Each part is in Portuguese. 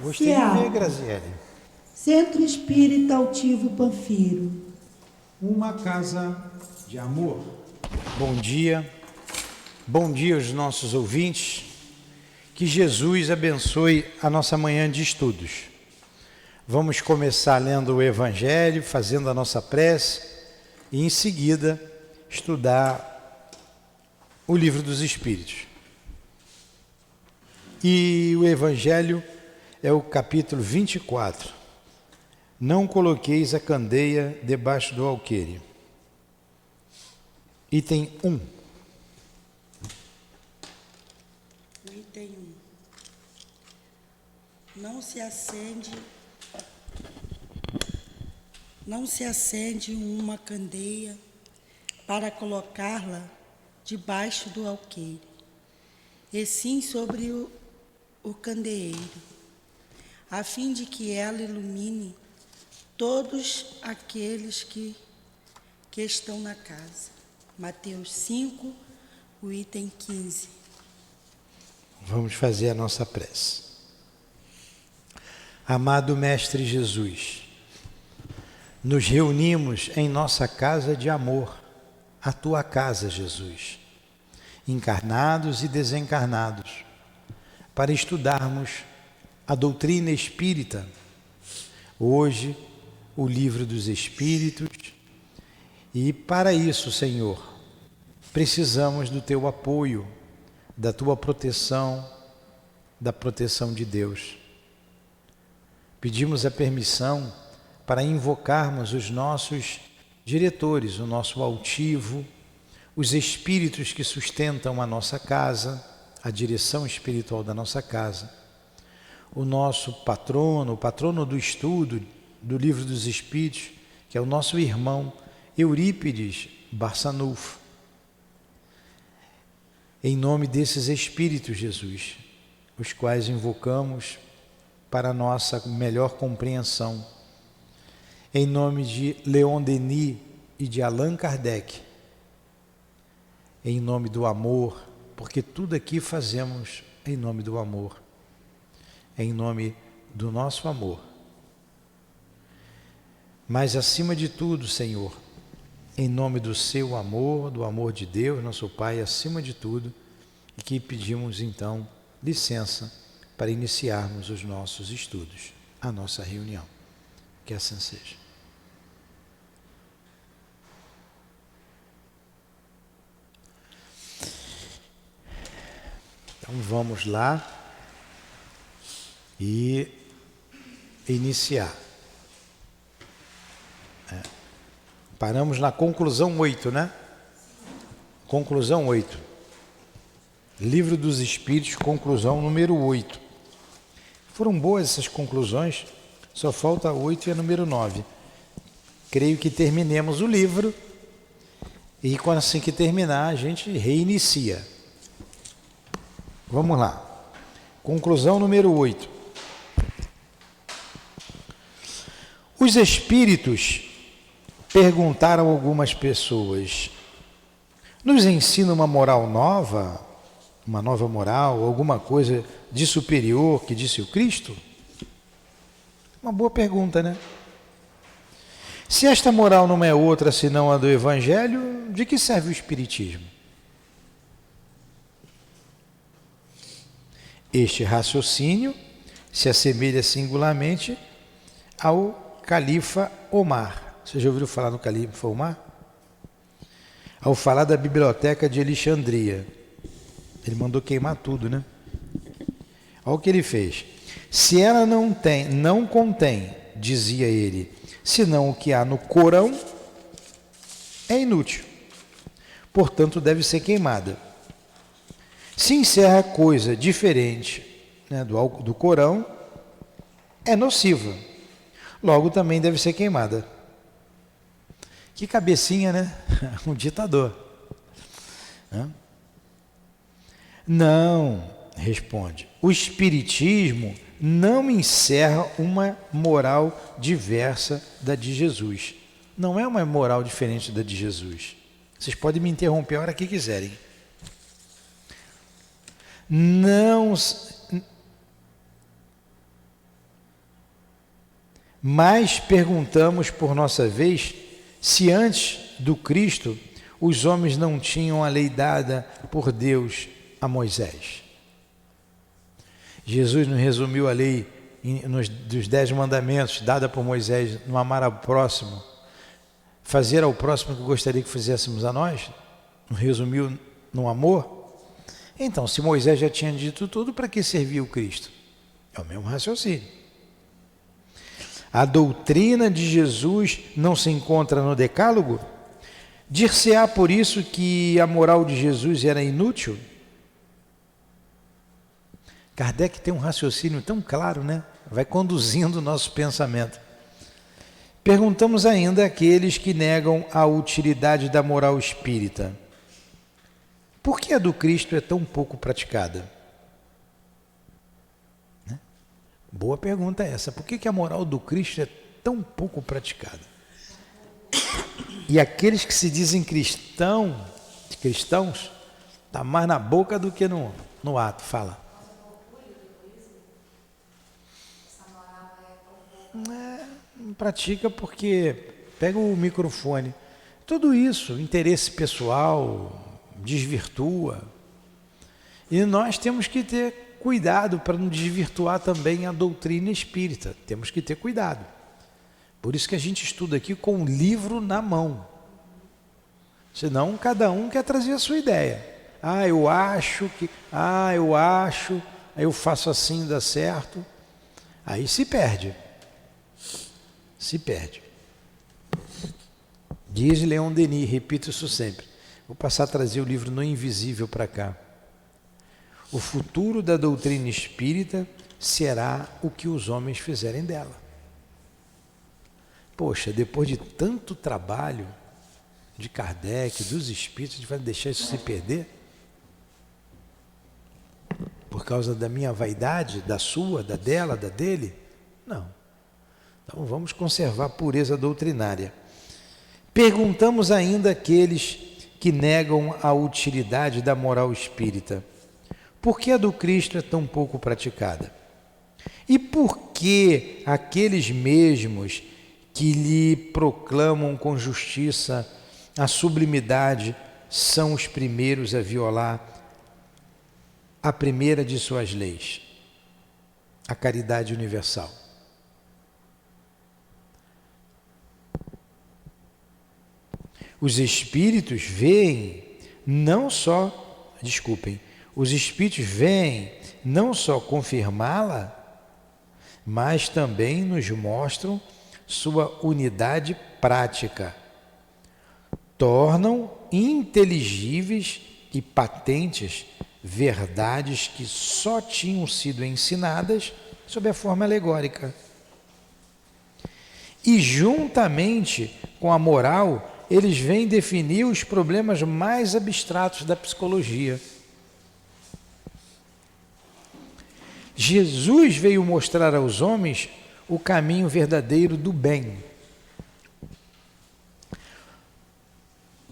Gostei de ver, Graziele. Centro Espírita Altivo Panfiro. Uma casa de amor. Bom dia aos nossos ouvintes. Que Jesus abençoe a nossa manhã de estudos. Vamos começar lendo o Evangelho, fazendo a nossa prece e em seguida estudar o Livro dos Espíritos. E o Evangelho é o capítulo 24. Não coloqueis a candeia debaixo do alqueire. Item 1. Item 1. Não se acende uma candeia para colocá-la debaixo do alqueire, e sim sobre o candeeiro, a fim de que ela ilumine todos aqueles que estão na casa. Mateus 5, o item 15. Vamos fazer a nossa prece. Amado Mestre Jesus, nos reunimos em nossa casa de amor, a tua casa, Jesus, encarnados e desencarnados, para estudarmos a doutrina espírita. Hoje, o Livro dos Espíritos. E para isso, Senhor, precisamos do teu apoio, da tua proteção, da proteção de Deus. Pedimos a permissão para invocarmos os nossos diretores, o nosso altivo, os espíritos que sustentam a nossa casa, a direção espiritual da nossa casa, o nosso patrono, o patrono do estudo do Livro dos Espíritos, que é o nosso irmão Eurípides Barçanufo. Em nome desses espíritos, Jesus, os quais invocamos para a nossa melhor compreensão, em nome de Leon Denis e de Allan Kardec, em nome do amor, porque tudo aqui fazemos em nome do amor, em nome do nosso amor. Mas acima de tudo, Senhor, em nome do seu amor, do amor de Deus, nosso Pai, acima de tudo, e que pedimos então licença para iniciarmos os nossos estudos, a nossa reunião. Que assim seja. Então vamos lá e iniciar. Paramos na conclusão 8, né? Conclusão 8. Livro dos Espíritos, conclusão número 8. Foram boas essas conclusões, só falta a 8 e a número 9. Creio que terminemos o livro e quando assim que terminar a gente reinicia. Vamos lá. Conclusão número 8. Os espíritos perguntaram a algumas pessoas: nos ensina uma moral nova, uma nova moral, alguma coisa de superior que disse o Cristo? Uma boa pergunta, né? Se esta moral não é outra senão a do Evangelho, de que serve o Espiritismo? Este raciocínio se assemelha singularmente ao califa Omar. Você já ouviu falar no califa Omar? Ao falar da biblioteca de Alexandria. Ele mandou queimar tudo, né? Olha o que ele fez. Se ela não contém, dizia ele, senão o que há no Corão, é inútil. Portanto, deve ser queimada. Se encerra coisa diferente, né, do Corão, é nociva. Logo também deve ser queimada. Que cabecinha, né? Um ditador. Não, responde. O Espiritismo não encerra uma moral diversa da de Jesus. Não é uma moral diferente da de Jesus. Vocês podem me interromper a hora que quiserem. Não Mas perguntamos por nossa vez se antes do Cristo os homens não tinham a lei dada por Deus a Moisés. Jesus nos resumiu a lei dos 10 mandamentos dada por Moisés no amar ao próximo, fazer ao próximo o que gostaria que fizéssemos a nós, nos resumiu no amor. Então, se Moisés já tinha dito tudo, para que servia o Cristo? É o mesmo raciocínio. A doutrina de Jesus não se encontra no Decálogo? Dir-se-á por isso que a moral de Jesus era inútil? Kardec tem um raciocínio tão claro, né? Vai conduzindo o nosso pensamento. Perguntamos ainda àqueles que negam a utilidade da moral espírita: por que a do Cristo é tão pouco praticada? Né? Boa pergunta essa. Por que a moral do Cristo é tão pouco praticada? E aqueles que se dizem cristãos, está mais na boca do que no ato. Fala. Não pratica porque pega o microfone. Tudo isso, interesse pessoal, desvirtua. E nós temos que ter cuidado para não desvirtuar também a doutrina espírita. Temos que ter cuidado. Por isso que a gente estuda aqui com o livro na mão. Senão cada um quer trazer a sua ideia. Eu acho, aí eu faço assim, dá certo. Aí se perde. Se perde. Diz Leon Denis, repito isso sempre. Vou passar a trazer o livro No Invisível para cá. O futuro da doutrina espírita será o que os homens fizerem dela. Poxa, depois de tanto trabalho de Kardec, dos espíritos, a gente vai deixar isso se perder? Por causa da minha vaidade, da sua, da dela, da dele? Não. Então vamos conservar a pureza doutrinária. Perguntamos ainda àqueles que negam a utilidade da moral espírita: por que a do Cristo é tão pouco praticada? E por que aqueles mesmos que lhe proclamam com justiça a sublimidade são os primeiros a violar a primeira de suas leis, a caridade universal? Os espíritos veem não só confirmá-la, mas também nos mostram sua unidade prática. Tornam inteligíveis e patentes verdades que só tinham sido ensinadas sob a forma alegórica. E juntamente com a moral, eles vêm definir os problemas mais abstratos da psicologia. Jesus veio mostrar aos homens o caminho verdadeiro do bem.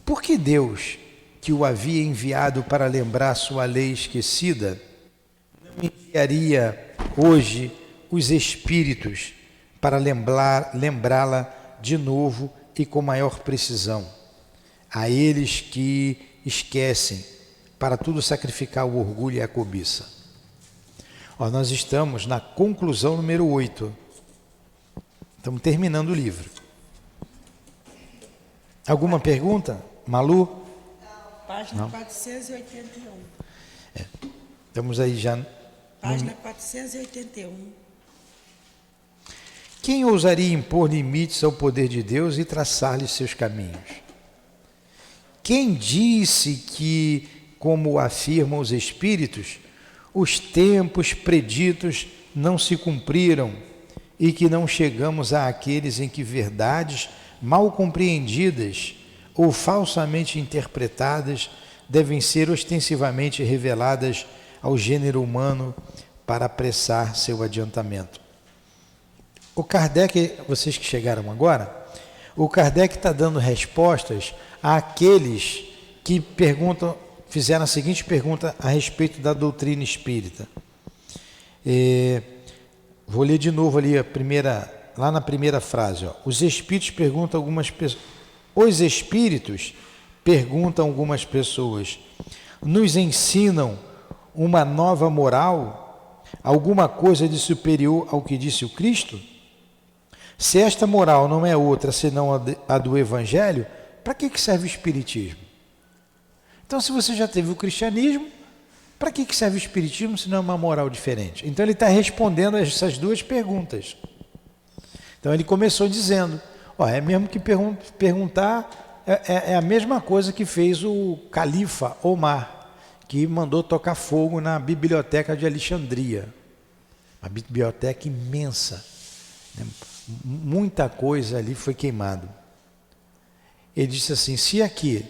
Por que Deus, que o havia enviado para lembrar sua lei esquecida, não enviaria hoje os espíritos para lembrá-la de novo e com maior precisão? A eles que esquecem para tudo sacrificar o orgulho e a cobiça. Nós estamos na conclusão número 8. Estamos terminando o livro. Alguma pergunta? Malu? Página 481. Estamos aí já. Página 481. Quem ousaria impor limites ao poder de Deus e traçar-lhe seus caminhos? Quem disse que, como afirmam os espíritos, os tempos preditos não se cumpriram e que não chegamos àqueles em que verdades mal compreendidas ou falsamente interpretadas devem ser ostensivamente reveladas ao gênero humano para apressar seu adiantamento? O Kardec, vocês que chegaram agora, o Kardec está dando respostas àqueles que fizeram a seguinte pergunta a respeito da doutrina espírita. Vou ler de novo ali a primeira lá na primeira frase, ó, os espíritos perguntam algumas pessoas, nos ensinam uma nova moral, alguma coisa de superior ao que disse o Cristo? Se esta moral não é outra senão a do Evangelho, para que serve o Espiritismo? Então, se você já teve o cristianismo, para que serve o Espiritismo se não é uma moral diferente? Então, ele está respondendo a essas duas perguntas. Então, ele começou dizendo, é mesmo que perguntar, é a mesma coisa que fez o califa Omar, que mandou tocar fogo na biblioteca de Alexandria. Uma biblioteca imensa, né? Muita coisa ali foi queimado. Ele disse assim, se aqui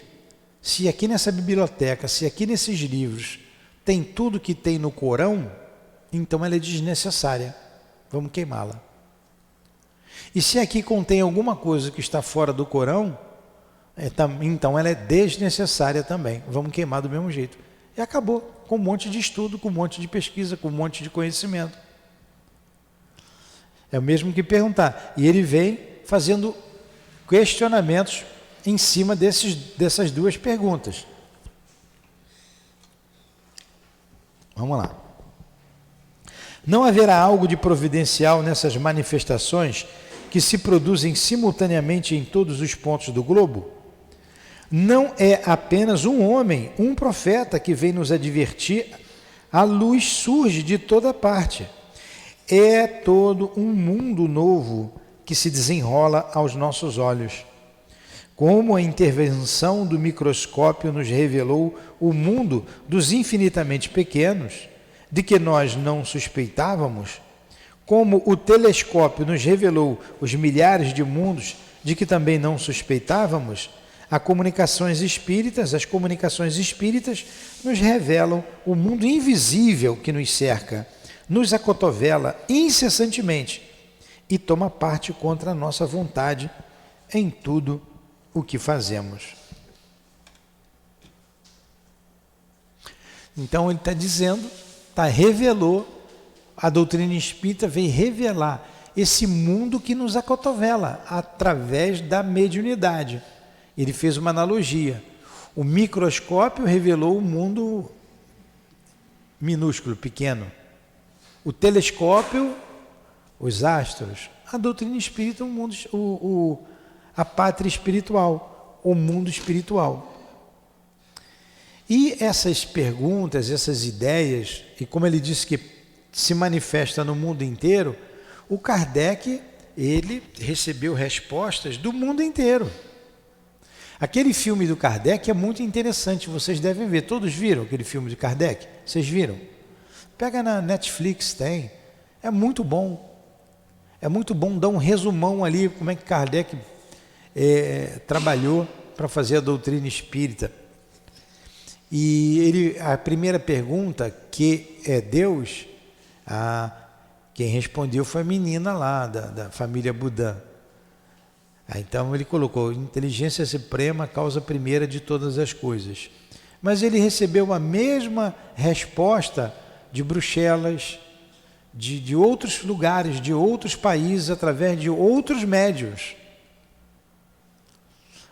nessa biblioteca, se aqui nesses livros tem tudo que tem no Corão, então ela é desnecessária, vamos queimá-la. E se aqui contém alguma coisa que está fora do Corão, então ela é desnecessária também, vamos queimar do mesmo jeito. E acabou, com um monte de estudo, com um monte de pesquisa, com um monte de conhecimento. É o mesmo que perguntar. E ele vem fazendo questionamentos em cima dessas duas perguntas. Vamos lá. Não haverá algo de providencial nessas manifestações que se produzem simultaneamente em todos os pontos do globo? Não é apenas um homem, um profeta que vem nos advertir, a luz surge de toda parte. É todo um mundo novo que se desenrola aos nossos olhos. Como a intervenção do microscópio nos revelou o mundo dos infinitamente pequenos, de que nós não suspeitávamos, como o telescópio nos revelou os milhares de mundos de que também não suspeitávamos, as comunicações espíritas nos revelam o mundo invisível que nos cerca, nos acotovela incessantemente e toma parte contra a nossa vontade em tudo o que fazemos. Então ele está dizendo, revelou, a doutrina espírita veio revelar esse mundo que nos acotovela através da mediunidade. Ele fez uma analogia. O microscópio revelou o mundo minúsculo, pequeno. O telescópio, os astros. A doutrina espírita, a pátria espiritual, o mundo espiritual. E essas perguntas, essas ideias, e como ele disse que se manifesta no mundo inteiro, o Kardec, ele recebeu respostas do mundo inteiro. Aquele filme do Kardec é muito interessante, vocês devem ver. Todos viram aquele filme de Kardec? Vocês viram? Pega na Netflix, tem. É muito bom. É muito bom dar um resumão ali, como é que Kardec trabalhou para fazer a doutrina espírita. E a primeira pergunta, que é Deus, quem respondeu foi a menina lá, da família Budã. Então ele colocou, inteligência suprema, causa primeira de todas as coisas. Mas ele recebeu a mesma resposta de Bruxelas, de outros lugares, de outros países, através de outros médiuns.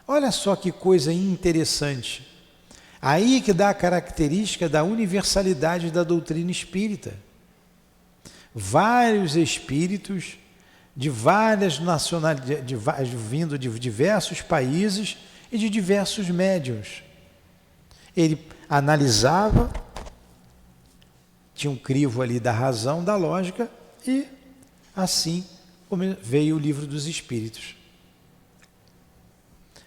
Olha só que coisa interessante. Aí que dá a característica da universalidade da doutrina espírita. Vários espíritos de várias nacionalidades, vindo de diversos países e de diversos médiuns. Ele analisava, tinha um crivo ali da razão, da lógica, e assim veio o Livro dos Espíritos.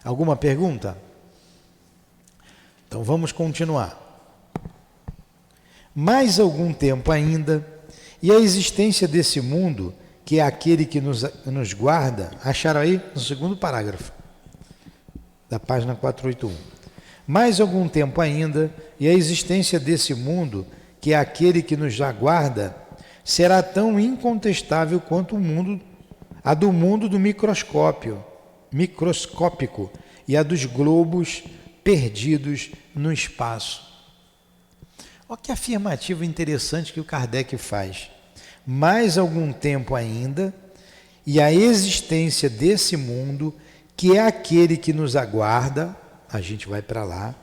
Alguma pergunta? Então vamos continuar. Mais algum tempo ainda, e a existência desse mundo, que é aquele que nos guarda, acharam aí no segundo parágrafo, da página 481. Mais algum tempo ainda, e a existência desse mundo, que é aquele que nos aguarda, será tão incontestável quanto a do mundo do microscópico e a dos globos perdidos no espaço. Olha que afirmativa interessante que o Kardec faz. Mais algum tempo ainda, e a existência desse mundo, que é aquele que nos aguarda, a gente vai para lá,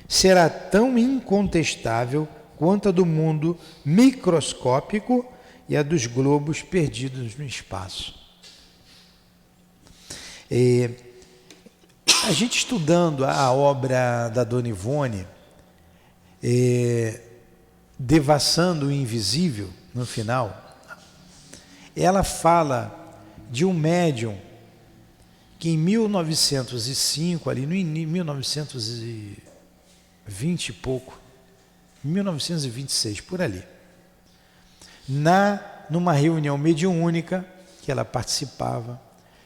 será tão incontestável quanto a do mundo microscópico e a dos globos perdidos no espaço. A gente estudando a obra da Dona Ivone, Devassando o Invisível, no final, ela fala de um médium que em 1905, ali no 1920 e pouco, 1926, por ali, numa reunião mediúnica que ela participava,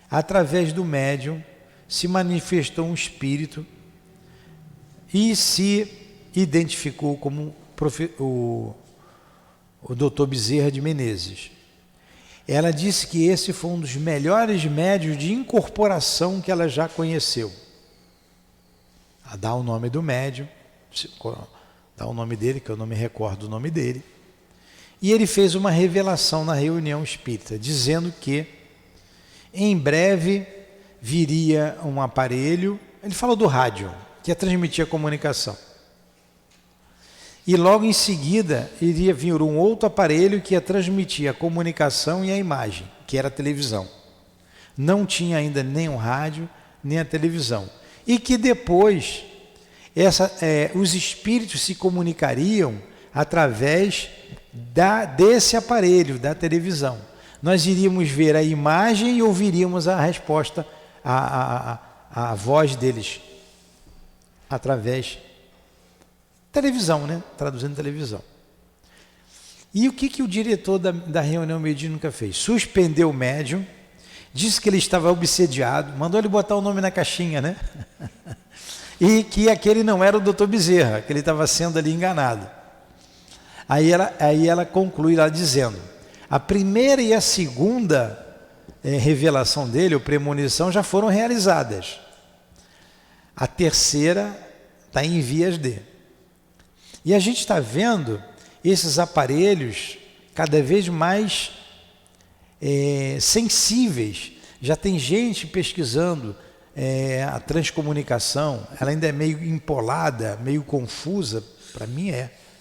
através do médium, se manifestou um espírito e se identificou como o Dr. Bezerra de Menezes. Ela disse que esse foi um dos melhores médiuns de incorporação que ela já conheceu. A dar o nome do médium, dá o nome dele, que eu não me recordo o nome dele. E ele fez uma revelação na reunião espírita, dizendo que em breve viria um aparelho, ele falou do rádio, que ia transmitir a comunicação. E logo em seguida iria vir um outro aparelho que ia transmitir a comunicação e a imagem, que era a televisão. Não tinha ainda nem o rádio, nem a televisão. E que depois os espíritos se comunicariam através desse aparelho, da televisão. Nós iríamos ver a imagem e ouviríamos a resposta, a voz deles, através televisão, né? Traduzindo televisão. E o que o diretor da reunião mediúnica fez? Suspendeu o médium, disse que ele estava obsediado, mandou ele botar o nome na caixinha, né? E que aquele não era o Dr. Bezerra, que ele estava sendo ali enganado. Aí ela conclui lá dizendo, a primeira e a segunda revelação dele, ou premonição, já foram realizadas. A terceira está em vias de. E a gente está vendo esses aparelhos cada vez mais sensíveis. Já tem gente pesquisando a transcomunicação, ela ainda é meio empolada, meio confusa, para mim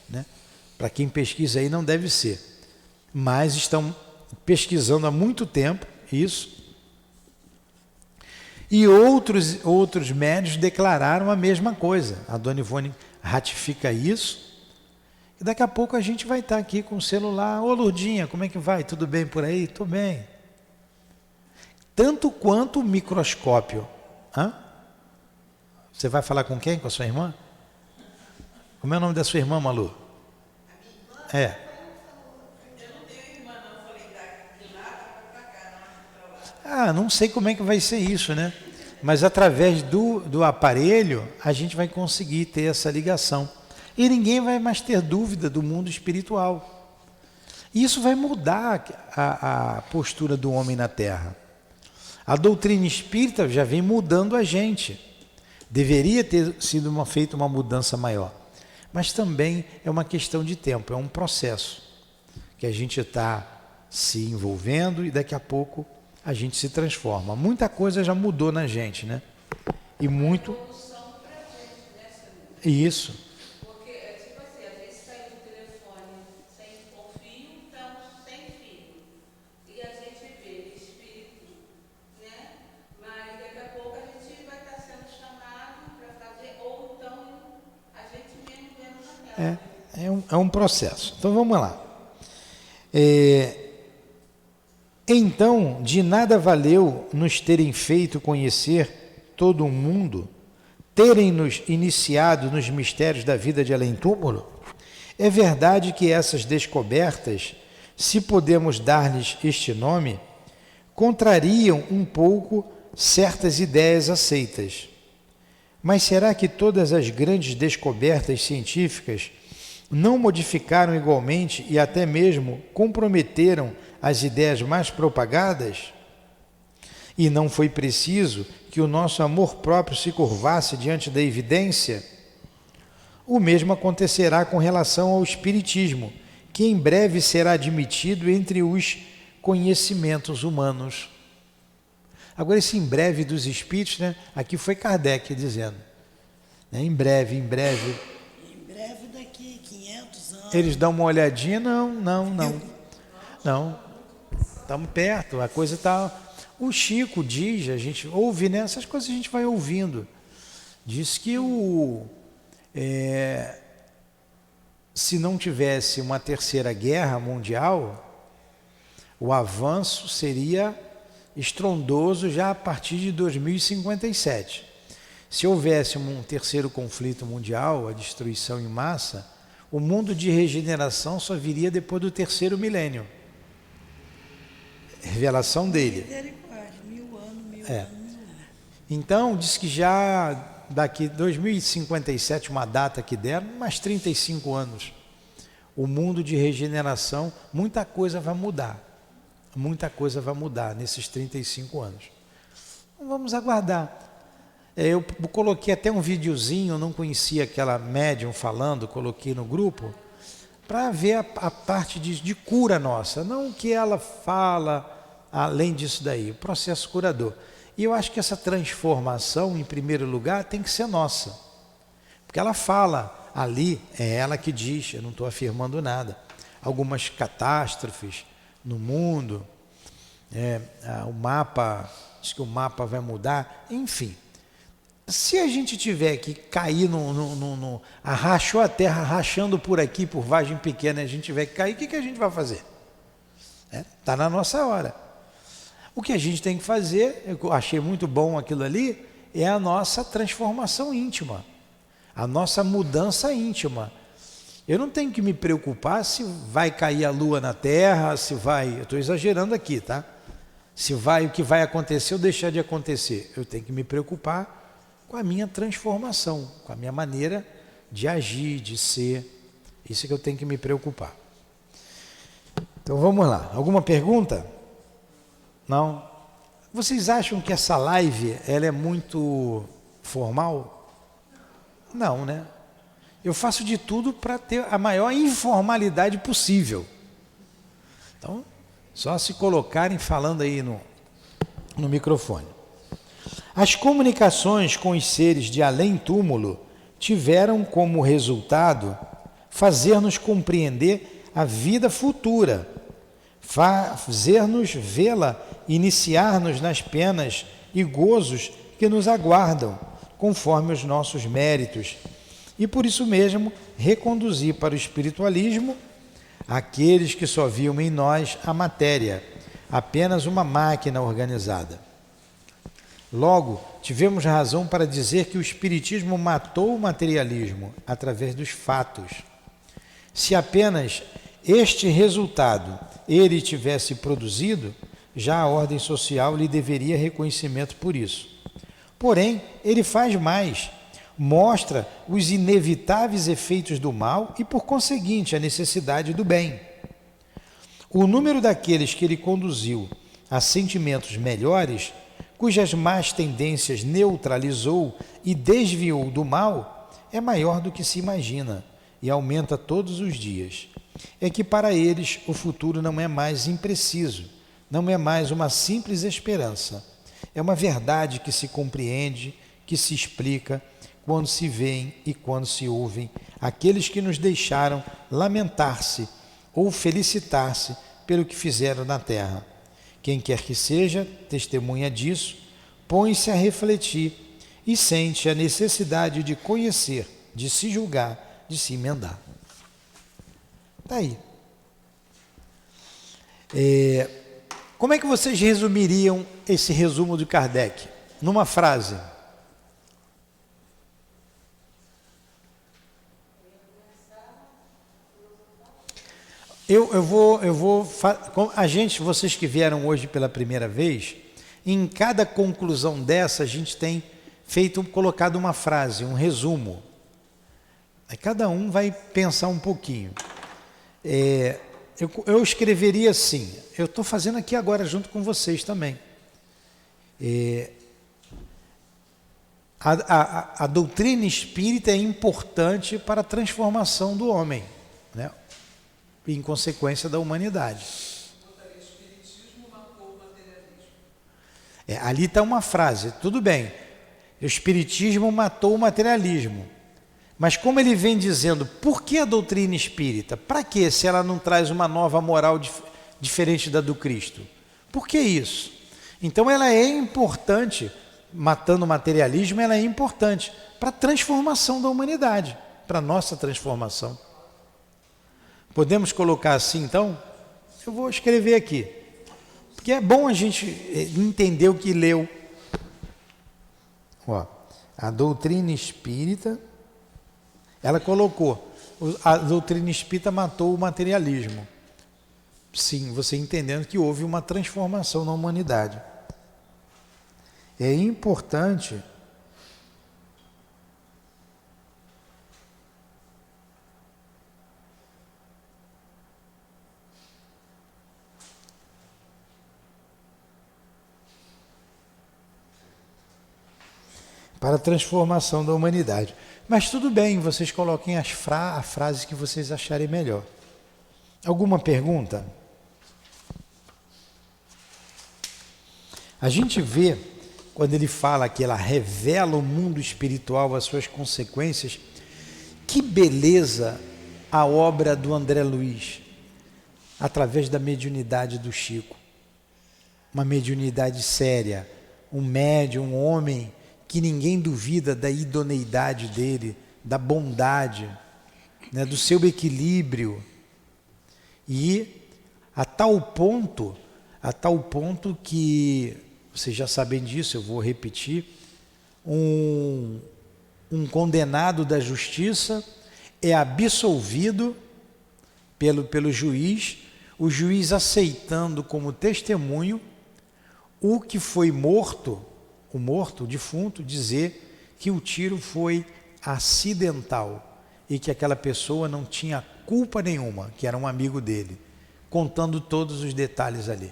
né? Para quem pesquisa aí não deve ser. Mas estão pesquisando há muito tempo isso. E outros médios declararam a mesma coisa. A Dona Ivone ratifica isso, e daqui a pouco a gente vai estar aqui com o celular. Ô Lourdinha, como é que vai? Tudo bem por aí? Estou bem. Tanto quanto o microscópio. Hã? Você vai falar com quem? Com a sua irmã? Como é o nome da sua irmã, Malu? Eu não tenho irmã, não. Falei de lá para cá, não sei como é que vai ser isso, né? Mas através do aparelho a gente vai conseguir ter essa ligação. E ninguém vai mais ter dúvida do mundo espiritual. E isso vai mudar a postura do homem na Terra. A doutrina espírita já vem mudando a gente. Deveria ter sido feita uma mudança maior. Mas também é uma questão de tempo, é um processo que a gente está se envolvendo e daqui a pouco a gente se transforma. Muita coisa já mudou na gente, né? E muito... Isso. Porque, tipo assim, às vezes saiu do telefone com fio, então sem fio. E a gente vê espírito, né? Mas daqui a pouco a gente vai estar sendo chamado para fazer, ou então a gente mesmo vendo na tela. É um processo. Então vamos lá. Então, de nada valeu nos terem feito conhecer todo o mundo, terem nos iniciado nos mistérios da vida de além-túmulo? É verdade que essas descobertas, se podemos dar-lhes este nome, contrariam um pouco certas ideias aceitas. Mas será que todas as grandes descobertas científicas não modificaram igualmente e até mesmo comprometeram as ideias mais propagadas? E não foi preciso que o nosso amor próprio se curvasse diante da evidência? O mesmo acontecerá com relação ao espiritismo, que em breve será admitido entre os conhecimentos humanos. Agora, esse em breve dos espíritos, né? Aqui foi Kardec dizendo, né? Em breve. Em breve, daqui 500 anos. Eles dão uma olhadinha, não. Estamos perto, a coisa está... O Chico diz, a gente ouve, né? Essas coisas a gente vai ouvindo. Diz que se não tivesse uma terceira guerra mundial, o avanço seria estrondoso já a partir de 2057. Se houvesse um terceiro conflito mundial, a destruição em massa, o mundo de regeneração só viria depois do terceiro milênio. Revelação dele. Misericórdia, 1000 anos. Então, diz que já daqui 2057, uma data que der, mais 35 anos, o mundo de regeneração, muita coisa vai mudar. Muita coisa vai mudar nesses 35 anos. Vamos aguardar. Eu coloquei até um videozinho, eu não conhecia aquela médium falando, coloquei no grupo, para ver a parte de cura nossa, não o que ela fala, além disso daí, o processo curador. E eu acho que essa transformação, em primeiro lugar, tem que ser nossa. Porque ela fala, ali, é ela que diz, eu não estou afirmando nada, algumas catástrofes no mundo, o mapa, diz que o mapa vai mudar, enfim. Se a gente tiver que cair arrachou a terra, rachando por aqui, por Vargem Pequena, a gente tiver que cair, o que a gente vai fazer? Está na nossa hora. O que a gente tem que fazer, eu achei muito bom aquilo ali, é a nossa transformação íntima, a nossa mudança íntima. Eu não tenho que me preocupar se vai cair a lua na terra, se vai, eu estou exagerando aqui, tá? Se vai, o que vai acontecer ou deixar de acontecer. Eu tenho que me preocupar com a minha transformação, com a minha maneira de agir, de ser. Isso é que eu tenho que me preocupar. Então vamos lá. Alguma pergunta? Não? Vocês acham que essa live ela é muito formal? Não, né? Eu faço de tudo para ter a maior informalidade possível. Então, só se colocarem falando aí no microfone. As comunicações com os seres de além-túmulo tiveram como resultado fazer-nos compreender a vida futura, fazer-nos vê-la, iniciar-nos nas penas e gozos que nos aguardam, conforme os nossos méritos, e por isso mesmo reconduzir para o espiritualismo aqueles que só viam em nós a matéria, apenas uma máquina organizada. Logo, tivemos razão para dizer que o espiritismo matou o materialismo através dos fatos. Se apenas este resultado ele tivesse produzido, já a ordem social lhe deveria reconhecimento por isso. Porém, ele faz mais, mostra os inevitáveis efeitos do mal e, por conseguinte, a necessidade do bem. O número daqueles que ele conduziu a sentimentos melhores, cujas más tendências neutralizou e desviou do mal, é maior do que se imagina e aumenta todos os dias. É que para eles o futuro não é mais impreciso, não é mais uma simples esperança. É uma verdade que se compreende, que se explica, quando se veem e quando se ouvem aqueles que nos deixaram lamentar-se ou felicitar-se pelo que fizeram na terra. Quem quer que seja testemunha disso, põe-se a refletir e sente a necessidade de conhecer, de se julgar, de se emendar. Está aí. Como é que vocês resumiriam esse resumo de Kardec? Numa frase. Vocês que vieram hoje pela primeira vez, em cada conclusão dessa a gente tem colocado uma frase, um resumo. Aí cada um vai pensar um pouquinho. Eu escreveria assim, eu estou fazendo aqui agora junto com vocês também. A doutrina espírita é importante para a transformação do homem, né? Em consequência da humanidade. Ali está uma frase, tudo bem, o Espiritismo matou o materialismo, mas como ele vem dizendo, por que a doutrina espírita? Para que, se ela não traz uma nova moral diferente da do Cristo? Por que isso? Então ela é importante, matando o materialismo, ela é importante para a transformação da humanidade, para a nossa transformação. Podemos colocar assim, então? Eu vou escrever aqui, porque é bom a gente entender o que leu. Ó, a doutrina espírita, ela colocou, a doutrina espírita matou o materialismo. Sim, você entendendo que houve uma transformação na humanidade. É importante para a transformação da humanidade. Mas tudo bem, vocês coloquem a frase que vocês acharem melhor. Alguma pergunta? A gente vê, quando ele fala que ela revela o mundo espiritual, as suas consequências, que beleza a obra do André Luiz, através da mediunidade do Chico. Uma mediunidade séria, um médium, um homem que ninguém duvida da idoneidade dele, da bondade, né, do seu equilíbrio. E a tal ponto que, vocês já sabem disso, eu vou repetir, um condenado da justiça é absolvido pelo juiz, o juiz aceitando como testemunho o que foi morto, o defunto, dizer que o tiro foi acidental e que aquela pessoa não tinha culpa nenhuma, que era um amigo dele, contando todos os detalhes ali.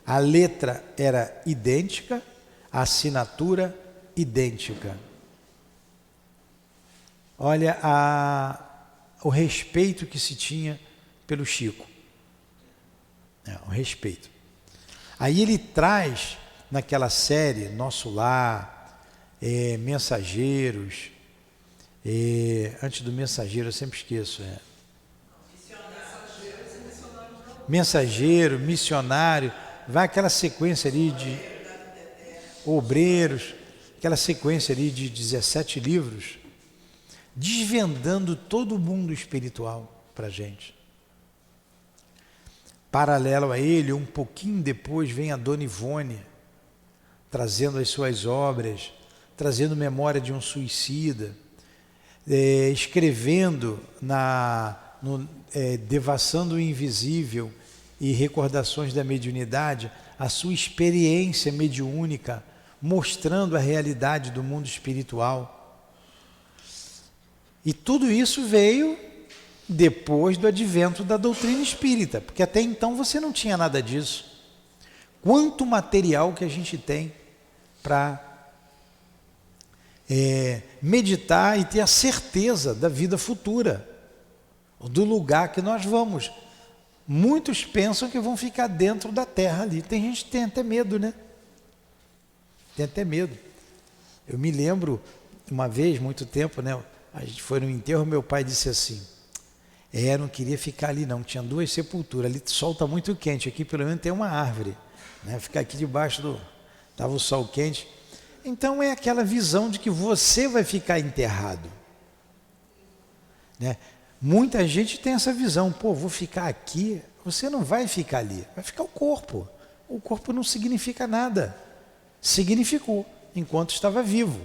A letra era idêntica, a assinatura idêntica. Olha o respeito que se tinha pelo Chico. O respeito. Aí ele traz, naquela série, Nosso Lar, Mensageiros, antes do Mensageiro, eu sempre esqueço. Mensageiro, Missionário, vai aquela sequência ali de Obreiros, aquela sequência ali de 17 livros, desvendando todo o mundo espiritual para a gente. Paralelo a ele, um pouquinho depois, vem a Dona Ivone, trazendo as suas obras, trazendo memória de um suicida, escrevendo Devassando o Invisível e Recordações da Mediunidade, a sua experiência mediúnica, mostrando a realidade do mundo espiritual. E tudo isso veio depois do advento da doutrina espírita, porque até então você não tinha nada disso. Quanto material que a gente tem para meditar e ter a certeza da vida futura, do lugar que nós vamos. Muitos pensam que vão ficar dentro da terra ali. Tem gente que tem até medo, né? Tem até medo. Eu me lembro, uma vez, muito tempo, né? A gente foi no enterro, meu pai disse assim, não queria ficar ali não, tinha 2 sepulturas, ali o sol está muito quente, aqui pelo menos tem uma árvore, né? Ficar aqui debaixo estava o sol quente. Então é aquela visão de que você vai ficar enterrado, né? Muita gente tem essa visão, vou ficar aqui. Você não vai ficar ali, vai ficar o corpo. O corpo não significa nada. Significou enquanto estava vivo.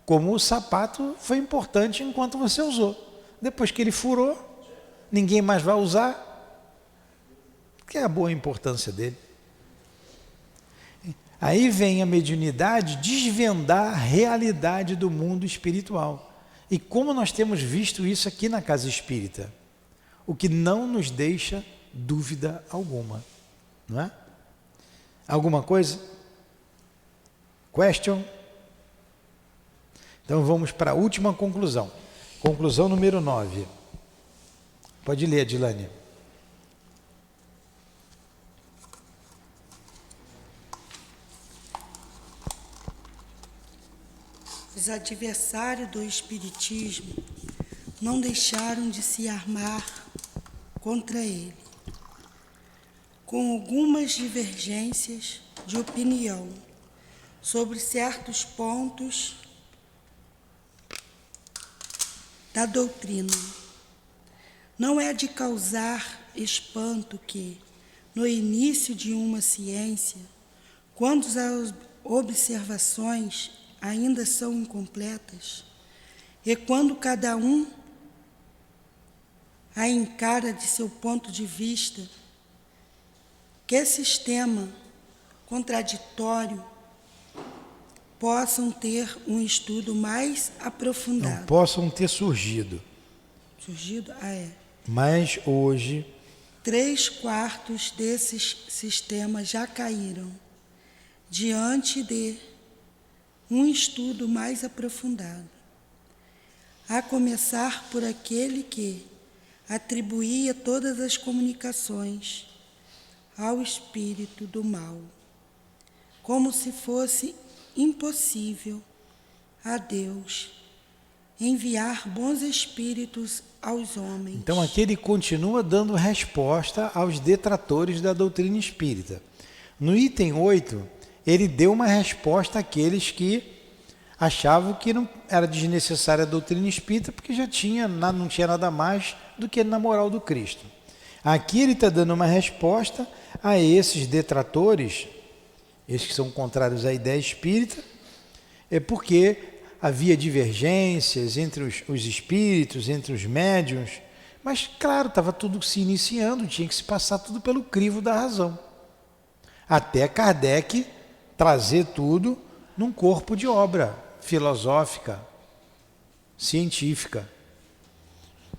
Como o sapato foi importante enquanto você usou. Depois que ele furou, ninguém mais vai usar. Que é a boa importância dele. Aí vem a mediunidade desvendar a realidade do mundo espiritual. E como nós temos visto isso aqui na Casa Espírita, o que não nos deixa dúvida alguma, não é? Alguma coisa? Question? Então vamos para a última conclusão. Conclusão número 9. Pode ler, Adilane. Os adversários do Espiritismo não deixaram de se armar contra ele, com algumas divergências de opinião sobre certos pontos da doutrina. Não é de causar espanto que, no início de uma ciência, quando as observações ainda são incompletas, e quando cada um a encara de seu ponto de vista, que sistema contraditório possam ter um estudo mais aprofundado. Não possam ter surgido. Surgido? Ah, é. Mas hoje, 3/4 desses sistemas já caíram diante de um estudo mais aprofundado, a começar por aquele que atribuía todas as comunicações ao espírito do mal, como se fosse impossível a Deus enviar bons espíritos aos homens. então aqui ele continua dando resposta aos detratores da doutrina espírita. No item 8, ele deu uma resposta àqueles que achavam que não era desnecessária a doutrina espírita, porque já não tinha nada mais do que na moral do Cristo. Aqui ele está dando uma resposta a esses detratores, esses que são contrários à ideia espírita, é porque havia divergências entre os espíritos, entre os médiuns, mas claro, estava tudo se iniciando, tinha que se passar tudo pelo crivo da razão. Até Kardec trazer tudo num corpo de obra filosófica, científica.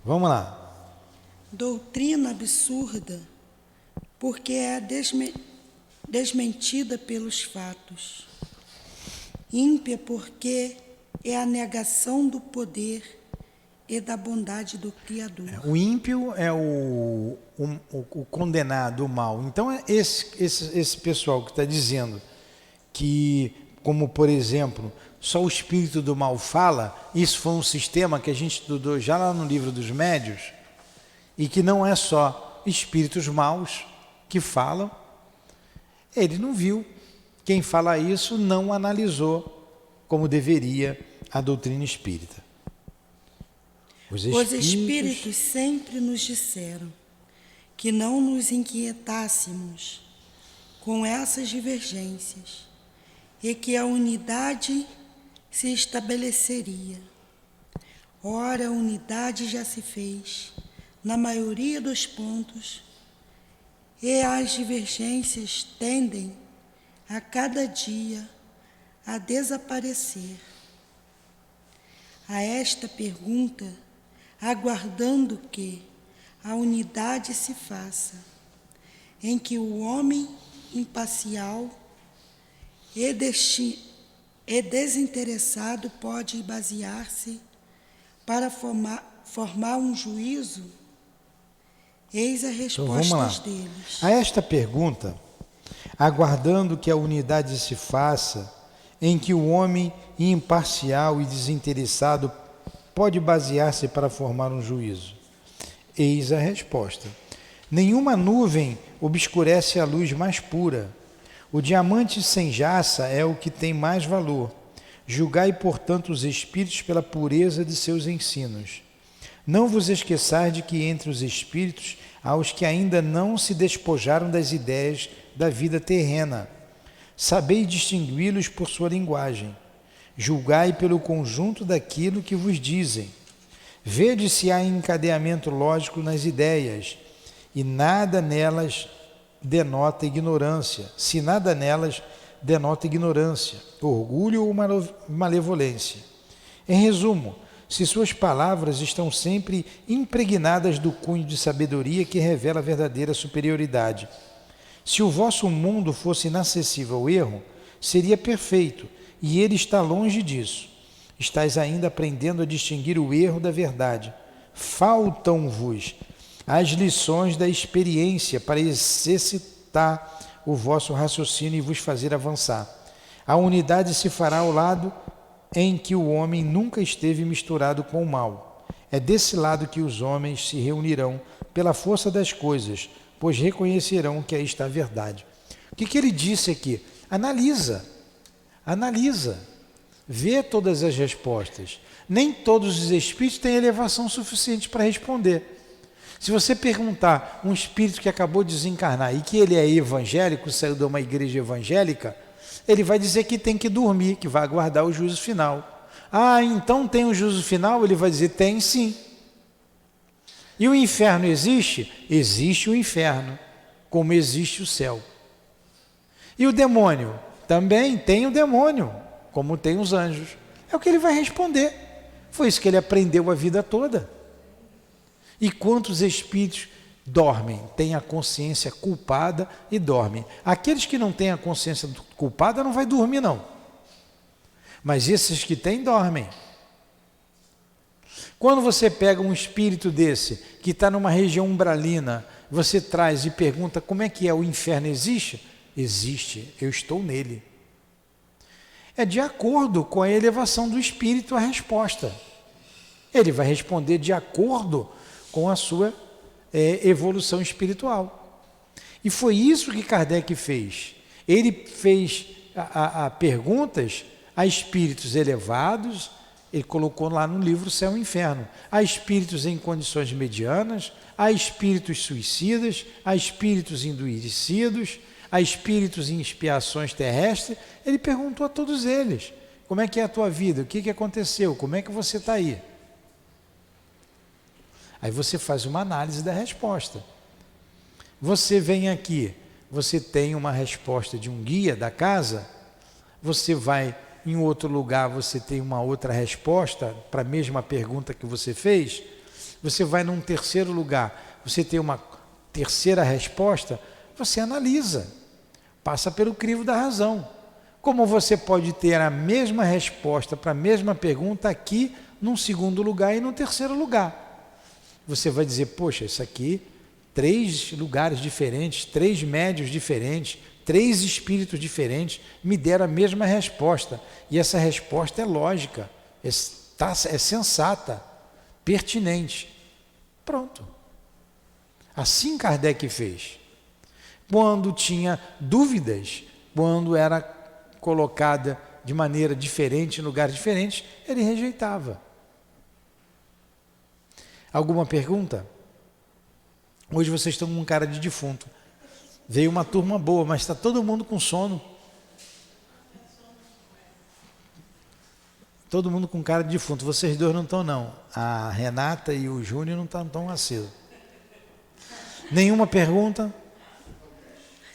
Vamos lá. Doutrina absurda, porque é desmentida pelos fatos. Ímpia, porque é a negação do poder e da bondade do Criador. O ímpio é o condenado, o mal. Então, é esse pessoal que está dizendo que, como por exemplo, só o espírito do mal fala, isso foi um sistema que a gente estudou já lá no livro dos médiuns, e que não é só espíritos maus que falam, ele não viu. Quem fala isso não analisou como deveria a doutrina espírita. Os espíritos sempre nos disseram que não nos inquietássemos com essas divergências e que a unidade se estabeleceria. Ora, a unidade já se fez na maioria dos pontos e as divergências tendem a cada dia a desaparecer. A esta pergunta, aguardando que a unidade se faça, em que o homem imparcial e desinteressado pode basear-se para formar um juízo, eis a resposta deles. A esta pergunta, aguardando que a unidade se faça, em que o homem imparcial e desinteressado pode basear-se para formar um juízo, eis a resposta. Nenhuma nuvem obscurece a luz mais pura. O diamante sem jaça é o que tem mais valor. Julgai, portanto, os espíritos pela pureza de seus ensinos. Não vos esqueçais de que entre os espíritos há os que ainda não se despojaram das ideias da vida terrena. Sabei distingui-los por sua linguagem. Julgai pelo conjunto daquilo que vos dizem. Vede se há encadeamento lógico nas ideias, e nada nelas denota ignorância, se nada nelas denota ignorância, orgulho ou malevolência. Em resumo, se suas palavras estão sempre impregnadas do cunho de sabedoria que revela a verdadeira superioridade. Se o vosso mundo fosse inacessível ao erro, seria perfeito, e ele está longe disso. Estais ainda aprendendo a distinguir o erro da verdade. Faltam-vos as lições da experiência para exercitar o vosso raciocínio e vos fazer avançar. A unidade se fará ao lado em que o homem nunca esteve misturado com o mal. É desse lado que os homens se reunirão pela força das coisas, pois reconhecerão que aí está a verdade. O que ele disse aqui? Analisa, vê todas as respostas. Nem todos os espíritos têm elevação suficiente para responder. Se você perguntar um espírito que acabou de desencarnar e que ele é evangélico, saiu de uma igreja evangélica, ele vai dizer que tem que dormir, que vai aguardar o juízo final. Ah, então tem o juízo final? Ele vai dizer, tem sim. E o inferno existe? Existe o inferno, como existe o céu. E o demônio? Também tem o demônio, como tem os anjos. É o que ele vai responder. Foi isso que ele aprendeu a vida toda. E quantos espíritos dormem, têm a consciência culpada e dormem? Aqueles que não têm a consciência culpada não vai dormir não. Mas esses que têm, dormem. Quando você pega um espírito desse, que está numa região umbralina, você traz e pergunta como é que é, o inferno existe? Existe, eu estou nele. É de acordo com a elevação do espírito a resposta. Ele vai responder de acordo com a sua evolução espiritual. E foi isso que Kardec fez. Ele fez perguntas a espíritos elevados, ele colocou lá no livro Céu e Inferno, a espíritos em condições medianas, a espíritos suicidas, a espíritos endurecidos, a espíritos em expiações terrestres. Ele perguntou a todos eles, como é que é a tua vida, o que aconteceu, como é que você está aí? Aí você faz uma análise da resposta. Você vem aqui, você tem uma resposta de um guia da casa, você vai em outro lugar, você tem uma outra resposta para a mesma pergunta que você fez, você vai num terceiro lugar, você tem uma terceira resposta, você analisa, passa pelo crivo da razão. Como você pode ter a mesma resposta para a mesma pergunta aqui, num segundo lugar e num terceiro lugar? Você vai dizer, poxa, isso aqui, 3 lugares diferentes, 3 médios diferentes, 3 espíritos diferentes me deram a mesma resposta. E essa resposta é lógica, é sensata, pertinente. Pronto. Assim Kardec fez. Quando tinha dúvidas, quando era colocada de maneira diferente, em lugares diferentes, ele rejeitava. Alguma pergunta? Hoje vocês estão com cara de defunto. Veio uma turma boa, mas está todo mundo com sono. Todo mundo com cara de defunto. Vocês dois não estão não. A Renata e o Júnior não estão tão acesos. Nenhuma pergunta?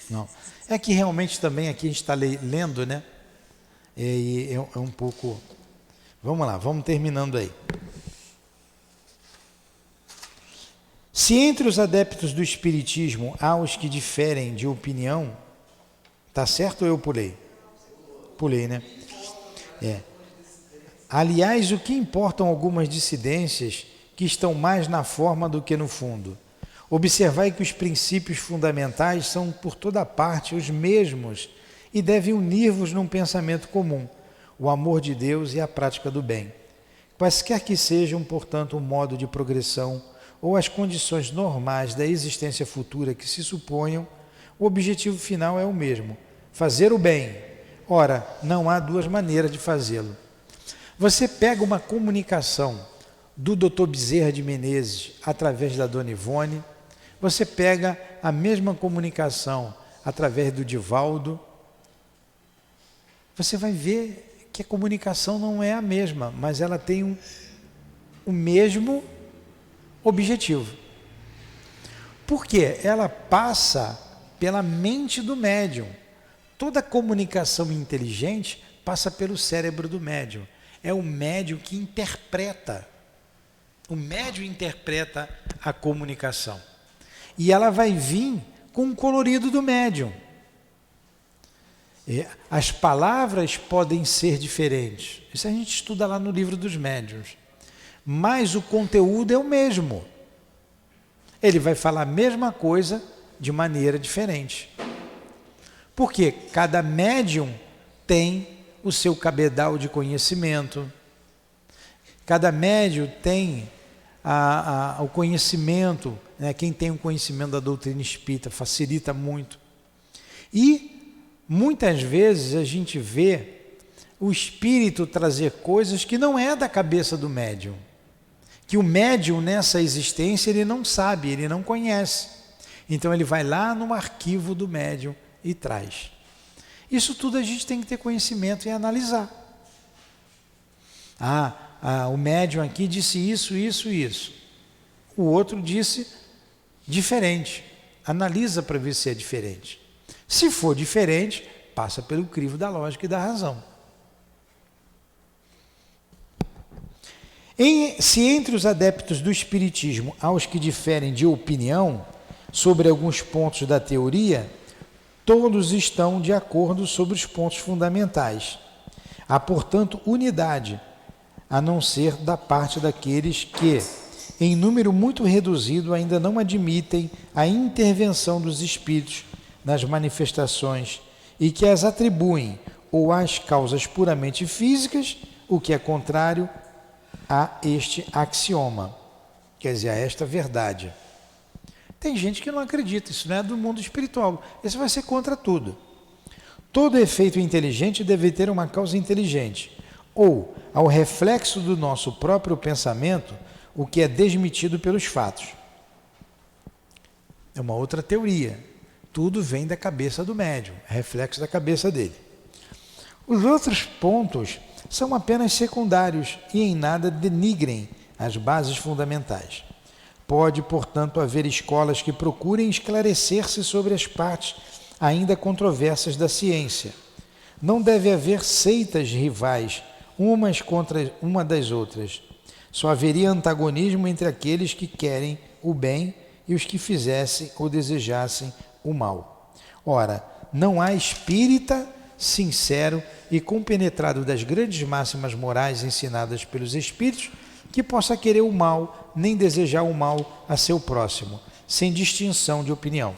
Não. É que realmente também aqui a gente está lendo, né? E é um pouco... Vamos lá, vamos terminando aí. Se entre os adeptos do Espiritismo há os que diferem de opinião, tá certo ou eu pulei? Pulei, né? Aliás, o que importam algumas dissidências que estão mais na forma do que no fundo? Observai que os princípios fundamentais são por toda parte os mesmos e devem unir-vos num pensamento comum, o amor de Deus e a prática do bem. Quaisquer que sejam, portanto, o modo de progressão ou as condições normais da existência futura que se suponham, o objetivo final é o mesmo, fazer o bem. Ora, não há 2 maneiras de fazê-lo. Você pega uma comunicação do Dr. Bezerra de Menezes através da Dona Ivone, você pega a mesma comunicação através do Divaldo, você vai ver que a comunicação não é a mesma, mas ela tem o mesmo objetivo. Por quê? Ela passa pela mente do médium. Toda comunicação inteligente passa pelo cérebro do médium. É o médium que interpreta. O médium interpreta a comunicação. E ela vai vir com o colorido do médium. As palavras podem ser diferentes. Isso a gente estuda lá no livro dos médiuns. Mas o conteúdo é o mesmo. Ele vai falar a mesma coisa de maneira diferente. Porque cada médium tem o seu cabedal de conhecimento. Cada médium tem o conhecimento, né? Quem tem o conhecimento da doutrina espírita facilita muito. E muitas vezes a gente vê o espírito trazer coisas que não é da cabeça do médium, que o médium nessa existência ele não sabe, ele não conhece. Então ele vai lá no arquivo do médium e traz. Isso tudo a gente tem que ter conhecimento e analisar. O médium aqui disse isso, isso, isso. O outro disse diferente. Analisa para ver se é diferente. Se for diferente, passa pelo crivo da lógica e da razão. Se entre os adeptos do espiritismo há os que diferem de opinião sobre alguns pontos da teoria, todos estão de acordo sobre os pontos fundamentais. Há, portanto, unidade, a não ser da parte daqueles que, em número muito reduzido, ainda não admitem a intervenção dos espíritos nas manifestações e que as atribuem ou às causas puramente físicas, o que é contrário a este axioma, quer dizer, a esta verdade. Tem gente que não acredita, isso não é do mundo espiritual, isso vai ser contra tudo. Todo efeito inteligente deve ter uma causa inteligente, ou ao reflexo do nosso próprio pensamento, o que é desmentido pelos fatos. É uma outra teoria. Tudo vem da cabeça do médium, reflexo da cabeça dele. Os outros pontos são apenas secundários e em nada denigrem as bases fundamentais. Pode, portanto, haver escolas que procurem esclarecer-se sobre as partes ainda controversas da ciência. Não deve haver seitas rivais, umas contra uma das outras. Só haveria antagonismo entre aqueles que querem o bem e os que fizessem ou desejassem o mal. Ora, não há espírita sincero e compenetrado das grandes máximas morais ensinadas pelos espíritos que possa querer o mal, nem desejar o mal a seu próximo, sem distinção de opinião.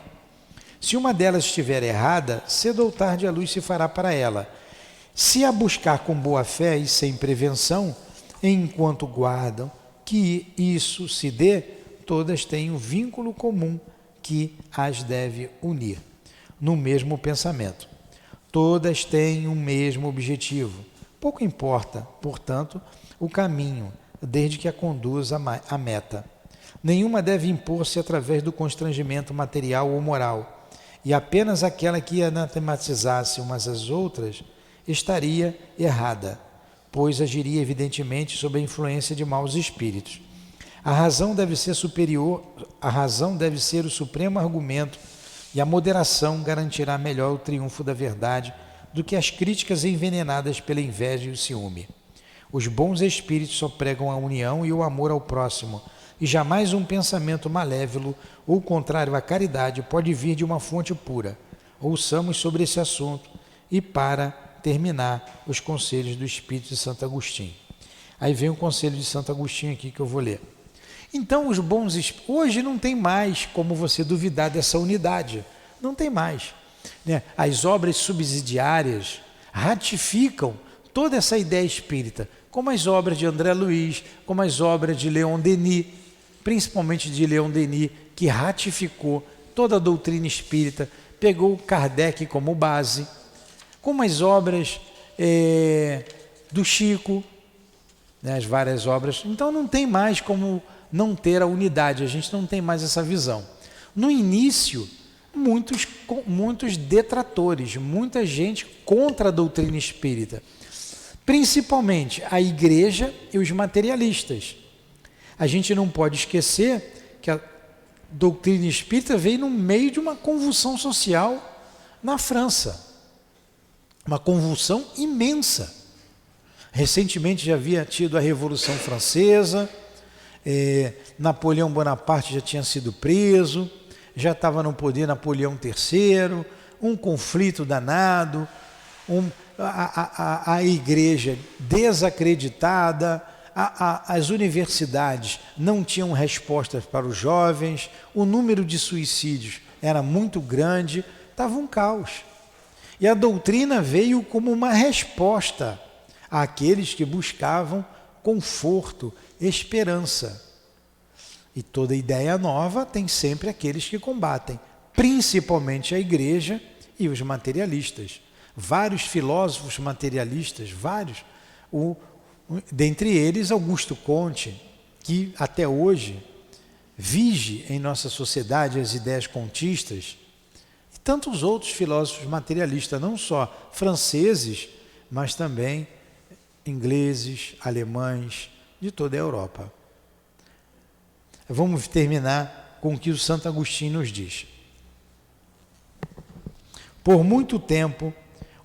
Se uma delas estiver errada, cedo ou tarde a luz se fará para ela. Se a buscar com boa fé e sem prevenção, enquanto guardam que isso se dê, todas têm um vínculo comum que as deve unir, no mesmo pensamento. Todas têm o mesmo objetivo. Pouco importa, portanto, o caminho, desde que a conduza à meta. Nenhuma deve impor-se através do constrangimento material ou moral, e apenas aquela que anatemizasse umas às outras estaria errada, pois agiria evidentemente sob a influência de maus espíritos. A razão deve ser superior, a razão deve ser o supremo argumento, e a moderação garantirá melhor o triunfo da verdade do que as críticas envenenadas pela inveja e o ciúme. Os bons espíritos só pregam a união e o amor ao próximo, e jamais um pensamento malévolo ou contrário à caridade pode vir de uma fonte pura. Ouçamos sobre esse assunto e, para terminar, os conselhos do Espírito de Santo Agostinho. Aí vem o conselho de Santo Agostinho aqui que eu vou ler. Então, os bons espíritos, hoje não tem mais como você duvidar dessa unidade, não tem mais. Né? As obras subsidiárias ratificam toda essa ideia espírita, como as obras de André Luiz, como as obras de Leon Denis, principalmente de Leon Denis, que ratificou toda a doutrina espírita, pegou Kardec como base, como as obras do Chico, né, as várias obras. Então não tem mais como não ter a unidade, a gente não tem mais essa visão. No início, muitos detratores, muita gente contra a doutrina espírita, principalmente a igreja e os materialistas. A gente não pode esquecer que a doutrina espírita veio no meio de uma convulsão social na França, uma convulsão imensa. Recentemente já havia tido a Revolução Francesa, Napoleão Bonaparte já tinha sido preso, já estava no poder Napoleão III, um conflito danado, a igreja desacreditada, as universidades não tinham respostas para os jovens, o número de suicídios era muito grande, estava um caos. E a doutrina veio como uma resposta àqueles que buscavam conforto, esperança. E toda ideia nova tem sempre aqueles que combatem, principalmente a igreja e os materialistas. Vários filósofos materialistas, dentre eles Augusto Comte, que até hoje vige em nossa sociedade as ideias contistas, e tantos outros filósofos materialistas, não só franceses, mas também ingleses, alemães, de toda a Europa. Vamos terminar com o que o Santo Agostinho nos diz. Por muito tempo,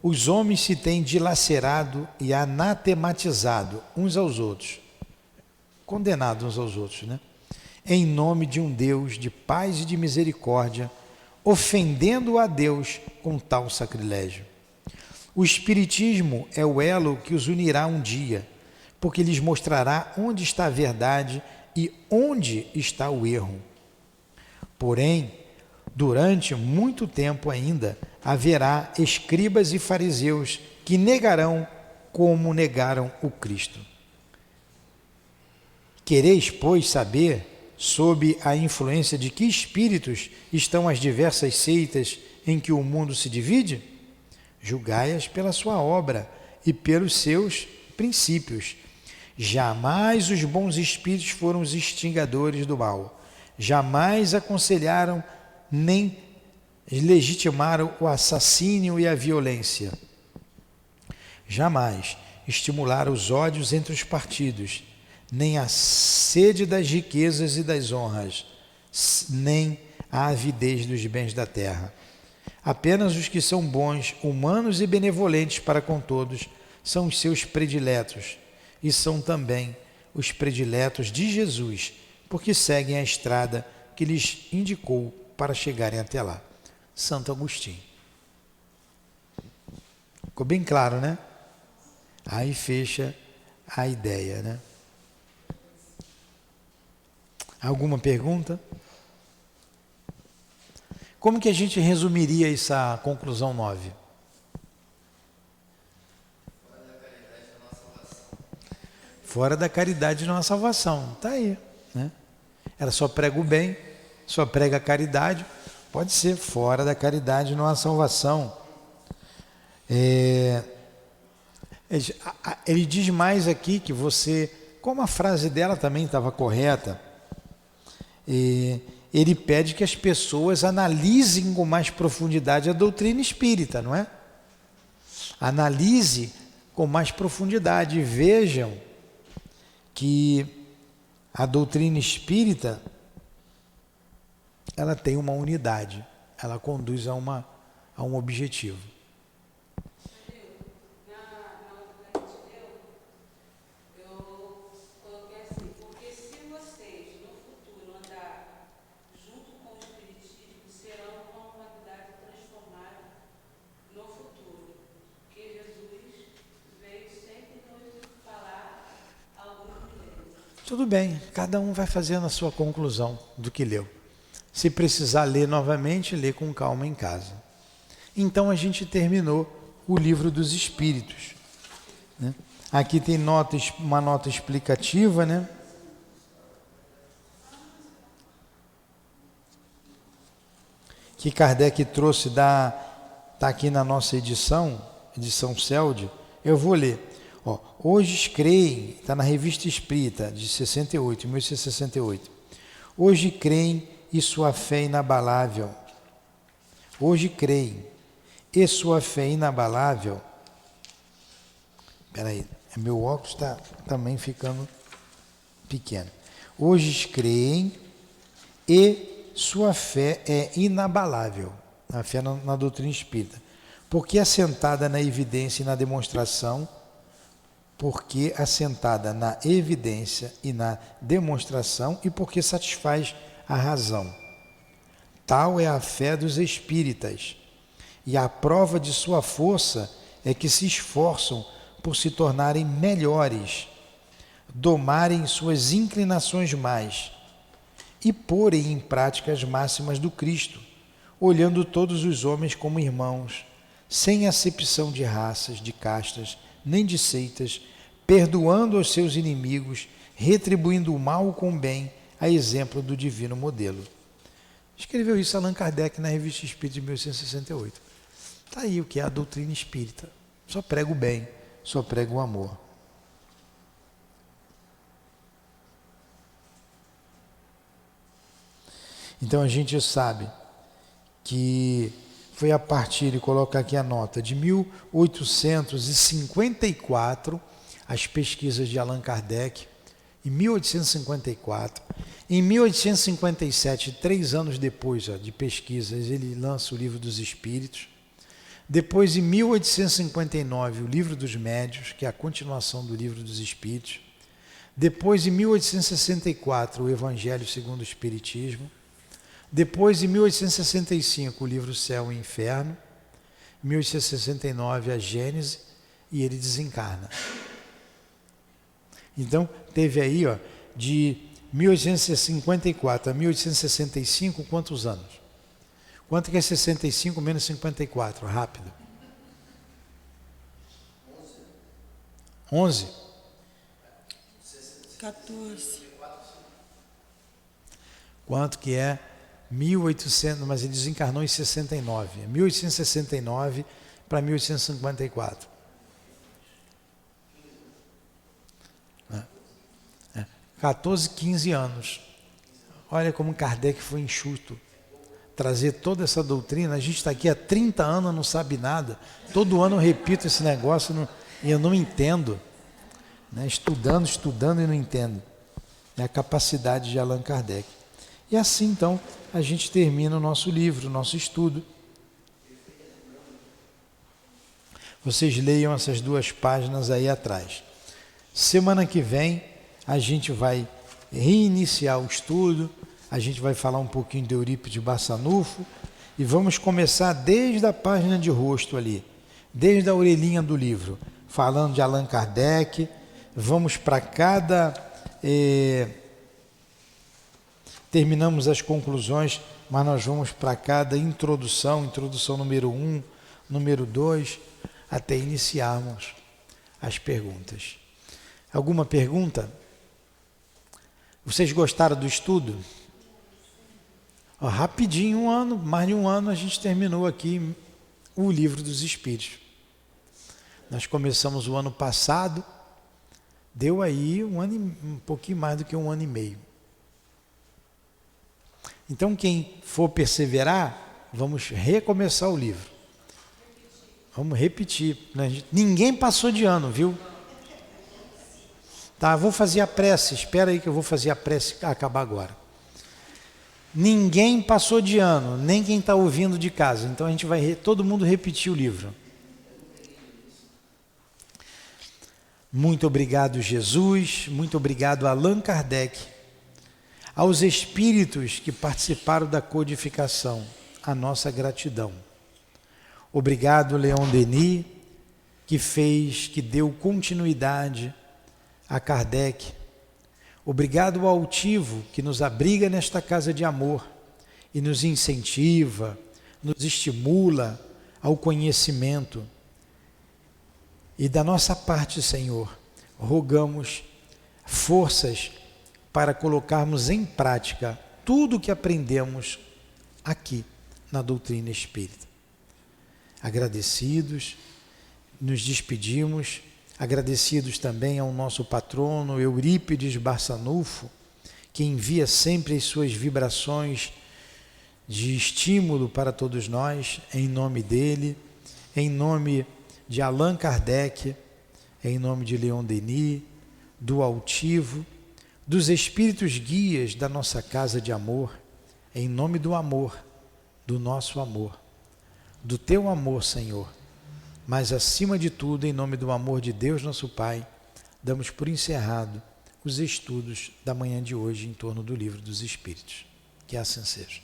os homens se têm dilacerado e anatematizado uns aos outros, condenados uns aos outros, né? Em nome de um Deus de paz e de misericórdia, ofendendo a Deus com tal sacrilégio. O Espiritismo é o elo que os unirá um dia, porque lhes mostrará onde está a verdade e onde está o erro. Porém, durante muito tempo ainda, haverá escribas e fariseus que negarão como negaram o Cristo. Quereis, pois, saber sob a influência de que espíritos estão as diversas seitas em que o mundo se divide? Julgai-as pela sua obra e pelos seus princípios. Jamais os bons espíritos foram os instigadores do mal. Jamais aconselharam nem legitimaram o assassínio e a violência. Jamais estimularam os ódios entre os partidos, nem a sede das riquezas e das honras, nem a avidez dos bens da terra. Apenas os que são bons, humanos e benevolentes para com todos são os seus prediletos, e são também os prediletos de Jesus, porque seguem a estrada que lhes indicou para chegarem até lá. Santo Agostinho. Ficou bem claro, né? Aí fecha a ideia, né? Alguma pergunta? Como que a gente resumiria essa conclusão 9? Fora da caridade não há salvação. Está aí, né? Ela só prega o bem, só prega a caridade. Pode ser, fora da caridade não há salvação. Ele diz mais aqui que você, como a frase dela também estava correta, ele pede que as pessoas analisem com mais profundidade a doutrina espírita, não é? Analise com mais profundidade e vejam que a doutrina espírita ela tem uma unidade, ela conduz a um objetivo. Na outra que a gente deu, eu coloquei assim, porque se vocês no futuro andar junto com o Espiritismo, serão uma humanidade transformada no futuro, que Jesus veio sempre nos falar alguns deles. Tudo bem, cada um vai fazendo a sua conclusão do que leu. Se precisar ler novamente, lê com calma em casa. Então a gente terminou o livro dos Espíritos, né? Aqui tem uma nota explicativa, né? Que Kardec trouxe está aqui na nossa edição CELD. Eu vou ler. Ó, hoje creem, está na Revista Espírita, de 1868. Hoje creem e sua fé inabalável. Hoje creem e sua fé inabalável. Espera aí, meu óculos está também ficando pequeno. Hoje creem e sua fé é inabalável. A fé na doutrina espírita. Porque assentada na evidência e na demonstração, porque assentada na evidência e na demonstração e porque satisfaz a razão. Tal é a fé dos espíritas, e a prova de sua força é que se esforçam por se tornarem melhores, domarem suas inclinações mais e porem em prática as máximas do Cristo, olhando todos os homens como irmãos, sem acepção de raças, de castas, nem de seitas, perdoando aos seus inimigos, retribuindo o mal com o bem, a exemplo do divino modelo. Escreveu isso Allan Kardec na Revista Espírita de 1868. Está aí o que é a doutrina espírita. Só prega o bem, só prega o amor. Então a gente sabe que foi a partir, de colocar aqui a nota, de 1854, as pesquisas de Allan Kardec, em 1854. Em 1857, 3 anos depois de pesquisas, ele lança o Livro dos Espíritos. Depois, em 1859, o Livro dos Médiuns, que é a continuação do Livro dos Espíritos. Depois, em 1864, o Evangelho segundo o Espiritismo. Depois, em 1865, o livro Céu e Inferno. Em 1869, a Gênese, e ele desencarna. Então, teve aí, de 1854 a 1865, quantos anos? Quanto que é 65 menos 54? Rápido. 11? 14. Quanto que é 1800, mas ele desencarnou em 69. 1869 para 1854. 14, 15 anos. Olha como Kardec foi enxuto. Trazer toda essa doutrina. A gente está aqui há 30 anos, não sabe nada. Todo ano eu repito esse negócio e eu não entendo. Né? Estudando e não entendo. É a capacidade de Allan Kardec. E assim, então, a gente termina o nosso livro, o nosso estudo. Vocês leiam essas 2 páginas aí atrás. Semana que vem, a gente vai reiniciar o estudo, a gente vai falar um pouquinho de Eurípides Barçanufo e vamos começar desde a página de rosto ali, desde a orelhinha do livro, falando de Allan Kardec. Vamos para cada... terminamos as conclusões, mas nós vamos para cada introdução número 1, número 2, até iniciarmos as perguntas. Alguma pergunta? Vocês gostaram do estudo? Rapidinho, um ano, mais de um ano, a gente terminou aqui o Livro dos Espíritos. Nós começamos o ano passado, deu aí um pouquinho mais do que 1 ano e meio. Então, quem for perseverar, vamos recomeçar o livro. Vamos repetir. Ninguém passou de ano, viu? Tá, vou fazer a prece. Espera aí que eu vou fazer a prece acabar agora. Ninguém passou de ano, nem quem está ouvindo de casa. Então, a gente vai todo mundo repetir o livro. Muito obrigado, Jesus. Muito obrigado, Allan Kardec. Aos espíritos que participaram da codificação, a nossa gratidão. Obrigado, Leon Denis, que deu continuidade a Kardec. Obrigado ao Altivo, que nos abriga nesta casa de amor e nos incentiva, nos estimula ao conhecimento. E da nossa parte, Senhor, rogamos forças para colocarmos em prática tudo o que aprendemos aqui na doutrina espírita. Agradecidos, nos despedimos, agradecidos também ao nosso patrono Eurípides Barçanufo, que envia sempre as suas vibrações de estímulo para todos nós, em nome dele, em nome de Allan Kardec, em nome de Leon Denis, do Altivo, dos espíritos guias da nossa casa de amor, em nome do amor, do nosso amor, do teu amor, Senhor, mas acima de tudo, em nome do amor de Deus, nosso Pai, damos por encerrado os estudos da manhã de hoje em torno do Livro dos Espíritos. Que assim seja.